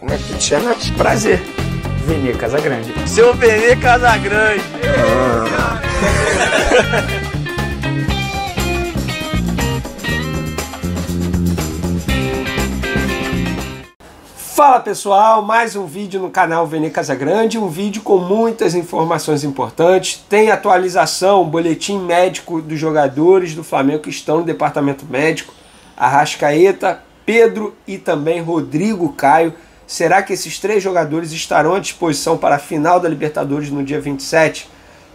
Como é que tu te chama? Prazer. Vene Casagrande. Seu Vene Casagrande. Fala pessoal, mais um vídeo no canal Vene Casagrande, um vídeo com muitas informações importantes, tem atualização, boletim médico dos jogadores do Flamengo que estão no departamento médico, Arrascaeta, Pedro e também Rodrigo Caio. Será que esses três jogadores estarão à disposição para a final da Libertadores no dia 27?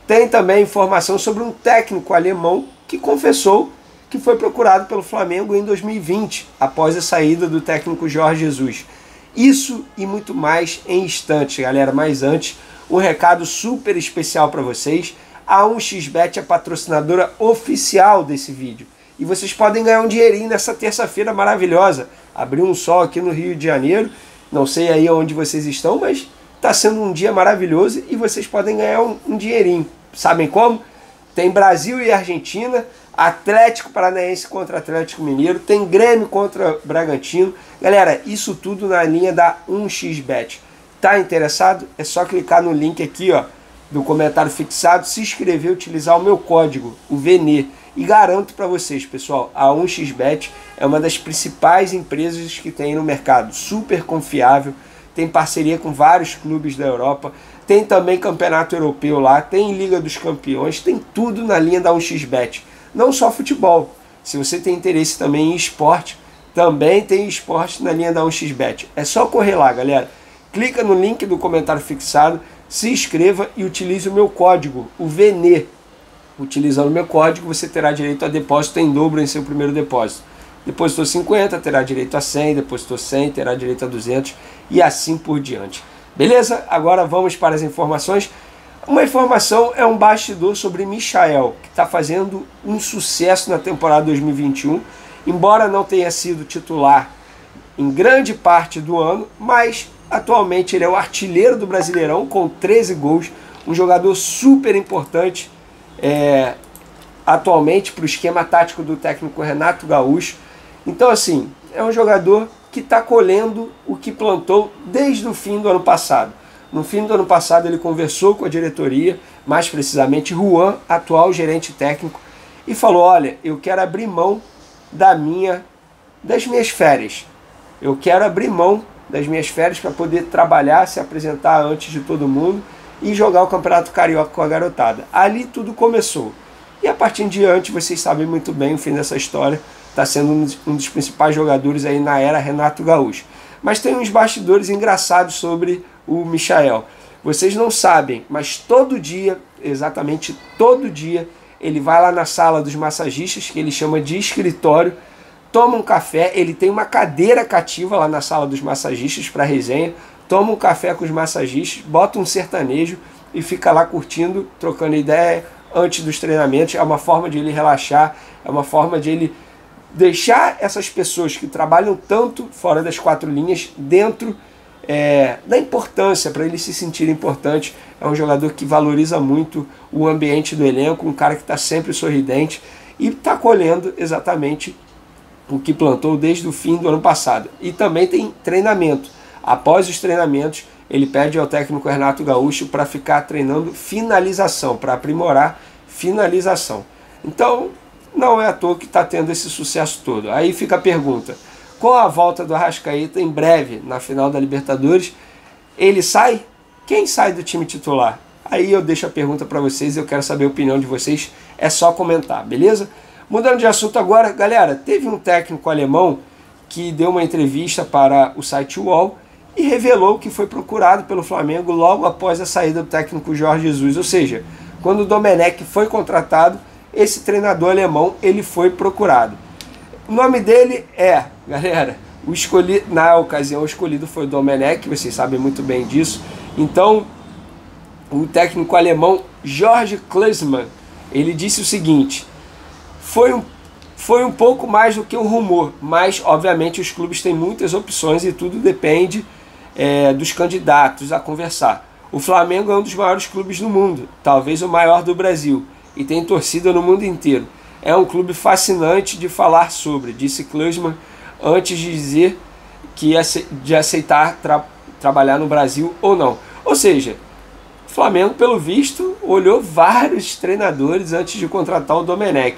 Tem também informação sobre um técnico alemão que confessou que foi procurado pelo Flamengo em 2020, após a saída do técnico Jorge Jesus. Isso e muito mais em instantes, galera. Mas antes, um recado super especial para vocês. A 1xBet é a patrocinadora oficial desse vídeo. E vocês podem ganhar um dinheirinho nessa terça-feira maravilhosa. Abriu um sol aqui no Rio de Janeiro. Não sei aí onde vocês estão, mas está sendo um dia maravilhoso e vocês podem ganhar um dinheirinho. Sabem como? Tem Brasil e Argentina, Atlético Paranaense contra Atlético Mineiro, tem Grêmio contra Bragantino. Galera, isso tudo na linha da 1xBet. Tá interessado? É só clicar no link aqui, ó, do comentário fixado, se inscrever, utilizar o meu código, o VENE. E garanto para vocês, pessoal, a 1xBet é uma das principais empresas que tem no mercado, super confiável, tem parceria com vários clubes da Europa, tem também campeonato europeu lá, tem Liga dos Campeões, tem tudo na linha da 1xBet. Não só futebol, se você tem interesse também em esporte, também tem esporte na linha da 1xBet. É só correr lá, galera. Clica no link do comentário fixado, se inscreva e utilize o meu código, o VENE. Utilizando o meu código, você terá direito a depósito em dobro em seu primeiro depósito. Depositou 50, terá direito a 100, depositou 100, terá direito a 200 e assim por diante. Beleza? Agora vamos para as informações. Uma informação é um bastidor sobre Michael, que está fazendo um sucesso na temporada 2021, embora não tenha sido titular em grande parte do ano, mas atualmente ele é o artilheiro do Brasileirão com 13 gols, um jogador super importante atualmente para o esquema tático do técnico Renato Gaúcho. Então assim, é um jogador que está colhendo o que plantou desde o fim do ano passado. No fim do ano passado ele conversou com a diretoria, mais precisamente Juan, atual gerente técnico, e falou: olha, eu quero abrir mão das minhas férias. Eu quero abrir mão das minhas férias para poder trabalhar, se apresentar antes de todo mundo e jogar o Campeonato Carioca com a garotada. Ali tudo começou. E a partir de diante, vocês sabem muito bem o fim dessa história, está sendo um dos principais jogadores aí na era Renato Gaúcho. Mas tem uns bastidores engraçados sobre o Michael. Vocês não sabem, mas todo dia, exatamente todo dia, ele vai lá na sala dos massagistas, que ele chama de escritório, toma um café, ele tem uma cadeira cativa lá na sala dos massagistas para resenha, toma um café com os massagistas, bota um sertanejo e fica lá curtindo, trocando ideia antes dos treinamentos. É uma forma de ele relaxar, é uma forma de ele deixar essas pessoas que trabalham tanto fora das quatro linhas dentro da importância, para ele se sentir importante. É um jogador que valoriza muito o ambiente do elenco, um cara que está sempre sorridente e está colhendo exatamente o que plantou desde o fim do ano passado. E também tem treinamento. Após os treinamentos, ele pede ao técnico Renato Gaúcho para ficar treinando finalização, para aprimorar finalização. Então, não é à toa que está tendo esse sucesso todo. Aí fica a pergunta: com a volta do Arrascaeta em breve, na final da Libertadores, ele sai? Quem sai do time titular? Aí eu deixo a pergunta para vocês, eu quero saber a opinião de vocês, é só comentar, beleza? Mudando de assunto agora, galera, teve um técnico alemão que deu uma entrevista para o site UOL e revelou que foi procurado pelo Flamengo logo após a saída do técnico Jorge Jesus. Ou seja, quando o Domenech foi contratado, esse treinador alemão ele foi procurado. O nome dele galera, na ocasião o escolhido foi o Domenech, vocês sabem muito bem disso. Então, o técnico alemão Jorge Klinsmann, ele disse o seguinte: foi um pouco mais do que um rumor, mas obviamente os clubes têm muitas opções e tudo depende dos candidatos a conversar. O Flamengo é um dos maiores clubes do mundo, talvez o maior do Brasil, e tem torcida no mundo inteiro. É um clube fascinante de falar sobre, disse Klinsmann, antes de dizer que de aceitar trabalhar no Brasil ou não. Ou seja, o Flamengo, pelo visto, olhou vários treinadores antes de contratar o Domenech.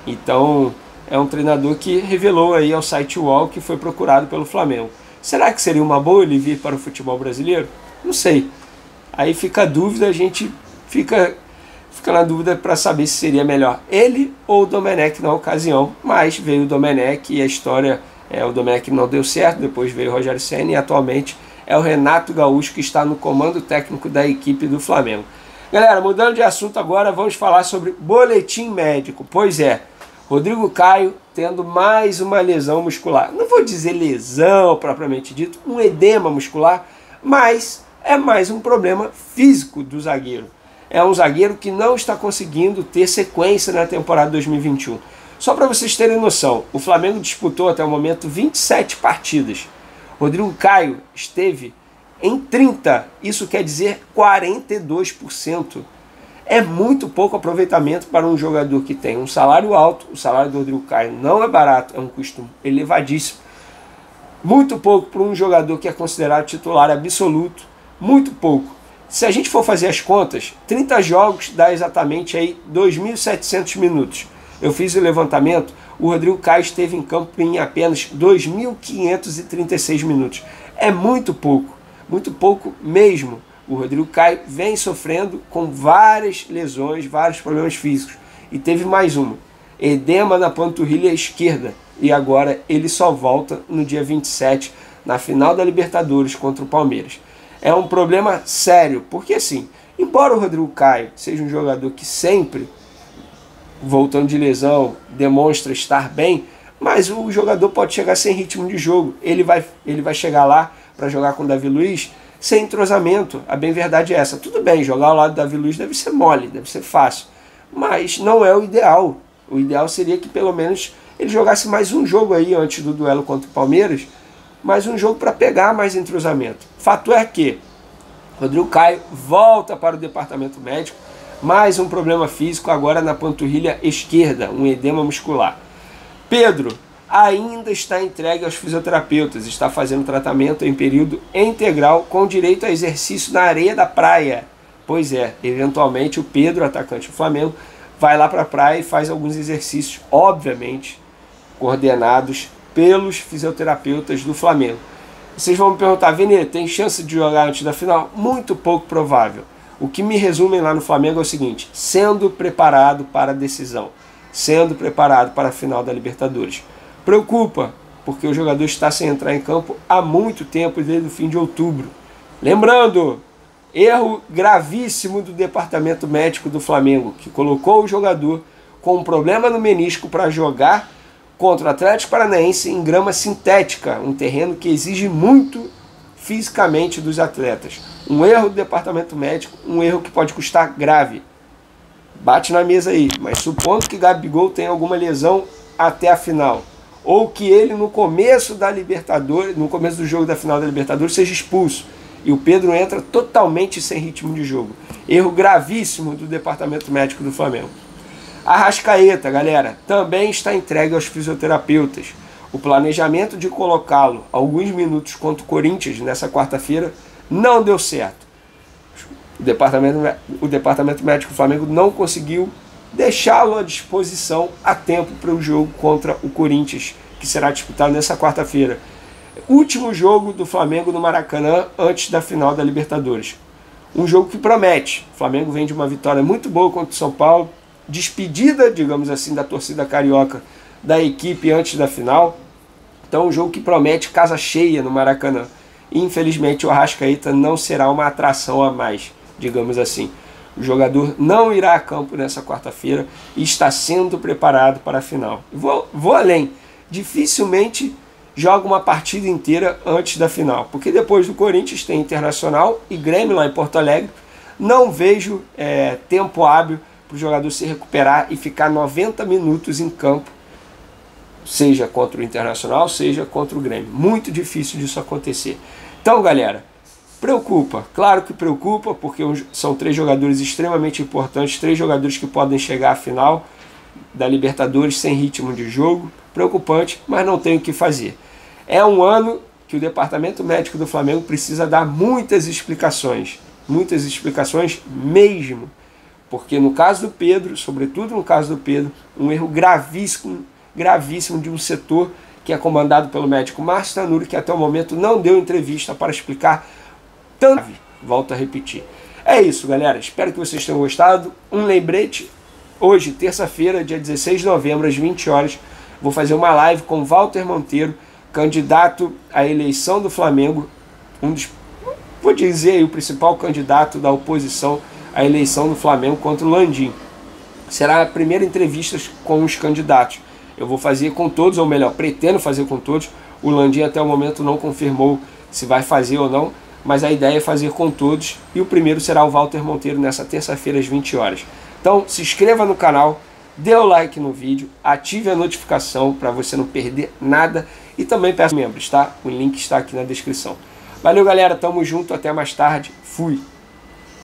Então, é um treinador que revelou aí ao site UOL que foi procurado pelo Flamengo. Será que seria uma boa ele vir para o futebol brasileiro? Não sei. Aí fica a dúvida, a gente fica na dúvida para saber se seria melhor ele ou o Domenech na ocasião. Mas veio o Domenech e a história, o Domenech não deu certo, depois veio o Rogério Ceni e atualmente é o Renato Gaúcho que está no comando técnico da equipe do Flamengo. Galera, mudando de assunto agora, vamos falar sobre boletim médico. Pois é, Rodrigo Caio tendo mais uma lesão muscular. Não vou dizer lesão propriamente dito, um edema muscular, mas é mais um problema físico do zagueiro. É um zagueiro que não está conseguindo ter sequência na temporada 2021. Só para vocês terem noção, o Flamengo disputou até o momento 27 partidas. Rodrigo Caio esteve em 30, isso quer dizer 42%. É muito pouco aproveitamento para um jogador que tem um salário alto. O salário do Rodrigo Caio não é barato, é um custo elevadíssimo. Muito pouco para um jogador que é considerado titular absoluto. Muito pouco. Se a gente for fazer as contas, 30 jogos dá exatamente aí 2.700 minutos. Eu fiz o levantamento, o Rodrigo Caio esteve em campo em apenas 2.536 minutos. É muito pouco mesmo. O Rodrigo Caio vem sofrendo com várias lesões, vários problemas físicos. E teve mais uma, edema na panturrilha esquerda. E agora ele só volta no dia 27, na final da Libertadores contra o Palmeiras. É um problema sério, porque assim, embora o Rodrigo Caio seja um jogador que sempre, voltando de lesão, demonstra estar bem, mas o jogador pode chegar sem ritmo de jogo. Ele vai chegar lá para jogar com o Davi Luiz sem entrosamento. A bem verdade é essa. Tudo bem, jogar ao lado do Davi Luiz deve ser mole, deve ser fácil, mas não é o ideal. O ideal seria que pelo menos ele jogasse mais um jogo aí antes do duelo contra o Palmeiras, mais um jogo para pegar mais entrosamento. Fato é que Rodrigo Caio volta para o departamento médico, mais um problema físico agora na panturrilha esquerda, um edema muscular. Pedro ainda está entregue aos fisioterapeutas, está fazendo tratamento em período integral com direito a exercício na areia da praia. Pois é, eventualmente o Pedro, atacante do Flamengo, vai lá para a praia e faz alguns exercícios, obviamente, coordenados pelos fisioterapeutas do Flamengo. Vocês vão me perguntar, Vini, tem chance de jogar antes da final? Muito pouco provável. O que me resumem lá no Flamengo é o seguinte: sendo preparado para a decisão, sendo preparado para a final da Libertadores. Preocupa, porque o jogador está sem entrar em campo há muito tempo, desde o fim de outubro. Lembrando, erro gravíssimo do departamento médico do Flamengo, que colocou o jogador com um problema no menisco para jogar contra o Atlético Paranaense em grama sintética, um terreno que exige muito fisicamente dos atletas. Um erro do departamento médico, um erro que pode custar grave. Bate na mesa aí, mas supondo que Gabigol tenha alguma lesão até a final, ou que ele no começo da Libertadores, no começo do jogo da final da Libertadores seja expulso, e o Pedro entra totalmente sem ritmo de jogo. Erro gravíssimo do departamento médico do Flamengo. Arrascaeta, galera, também está entregue aos fisioterapeutas. O planejamento de colocá-lo alguns minutos contra o Corinthians nessa quarta-feira não deu certo. O departamento médico do Flamengo não conseguiu deixá-lo à disposição a tempo para o jogo contra o Corinthians, que será disputado nessa quarta-feira. Último jogo do Flamengo no Maracanã antes da final da Libertadores. Um jogo que promete. O Flamengo vem de uma vitória muito boa contra o São Paulo, despedida, digamos assim, da torcida carioca da equipe antes da final. Então um jogo que promete casa cheia no Maracanã. E, infelizmente o Arrascaeta não será uma atração a mais, digamos assim. O jogador não irá a campo nessa quarta-feira e está sendo preparado para a final. Vou além, dificilmente joga uma partida inteira antes da final, porque depois do Corinthians tem Internacional e Grêmio lá em Porto Alegre. Não vejo tempo hábil para o jogador se recuperar e ficar 90 minutos em campo, seja contra o Internacional, seja contra o Grêmio. Muito difícil disso acontecer. Então, galera, preocupa. Claro que preocupa, porque são 3 jogadores extremamente importantes, 3 jogadores que podem chegar à final da Libertadores sem ritmo de jogo. Preocupante, mas não tem o que fazer. É um ano que o departamento médico do Flamengo precisa dar muitas explicações mesmo, porque no caso do Pedro, sobretudo no caso do Pedro, um erro gravíssimo de um setor que é comandado pelo médico Márcio Tanuri, que até o momento não deu entrevista para explicar tanto. Volto a repetir. É isso, galera. Espero que vocês tenham gostado. Um lembrete, hoje, terça-feira, dia 16 de novembro, às 20 horas, vou fazer uma live com Walter Monteiro, candidato à eleição do Flamengo, vou dizer aí, o principal candidato da oposição à eleição do Flamengo contra o Landim. Será a primeira entrevista com os candidatos. Eu vou fazer com todos, ou melhor, pretendo fazer com todos. O Landim até o momento não confirmou se vai fazer ou não, mas a ideia é fazer com todos. E o primeiro será o Walter Monteiro nessa terça-feira às 20 horas. Então se inscreva no canal, dê o like no vídeo, ative a notificação para você não perder nada. E também peço membros, tá? O link está aqui na descrição. Valeu, galera. Tamo junto. Até mais tarde. Fui.